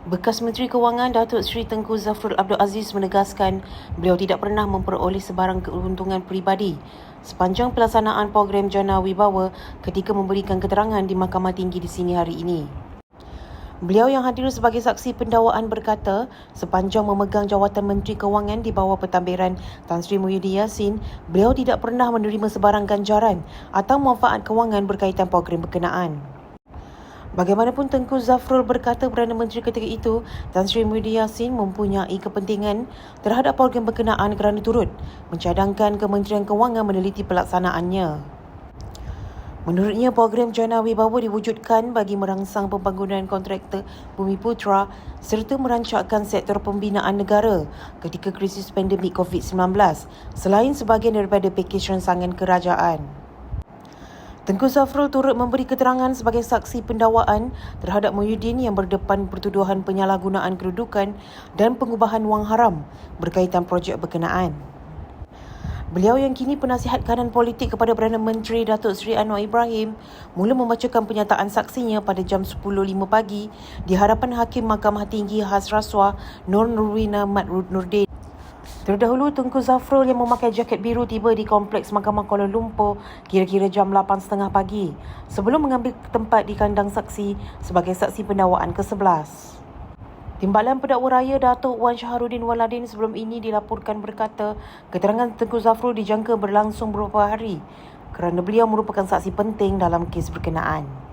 Bekas Menteri Kewangan Datuk Seri Tengku Zafrul Abdul Aziz menegaskan beliau tidak pernah memperoleh sebarang keuntungan peribadi sepanjang pelaksanaan program Jana Wibawa ketika memberikan keterangan di Mahkamah Tinggi di sini hari ini. Beliau yang hadir sebagai saksi pendakwaan berkata, sepanjang memegang jawatan Menteri Kewangan di bawah pentadbiran Tan Sri Muhyiddin Yassin, beliau tidak pernah menerima sebarang ganjaran atau manfaat kewangan berkaitan program berkenaan. Bagaimanapun, Tengku Zafrul berkata Perdana Menteri ketika itu, Tan Sri Muhyiddin Yassin mempunyai kepentingan terhadap program berkenaan kerana turut mencadangkan Kementerian Kewangan meneliti pelaksanaannya. Menurutnya, program Jana Wibawa diwujudkan bagi merangsang pembangunan kontraktor Bumiputera serta merancangkan sektor pembinaan negara ketika krisis pandemik COVID-19 selain sebahagian daripada pakej rangsangan kerajaan. Tengku Zafrul turut memberi keterangan sebagai saksi pendakwaan terhadap Muhyiddin yang berdepan pertuduhan penyalahgunaan kedudukan dan pengubahan wang haram berkaitan projek berkenaan. Beliau yang kini penasihat kanan politik kepada Perdana Menteri Datuk Seri Anwar Ibrahim mula membacakan penyataan saksinya pada jam 10.05 pagi di hadapan Hakim Mahkamah Tinggi Has Rasuah Nur Nurwina Mat Nurdin. Terdahulu, Tengku Zafrul yang memakai jaket biru tiba di Kompleks Mahkamah Kuala Lumpur kira-kira jam 8.30 pagi sebelum mengambil tempat di kandang saksi sebagai saksi pendakwaan ke-11. Timbalan Pendakwa Raya Datuk Wan Shahrudin Waladin sebelum ini dilaporkan berkata keterangan Tengku Zafrul dijangka berlangsung beberapa hari kerana beliau merupakan saksi penting dalam kes berkenaan.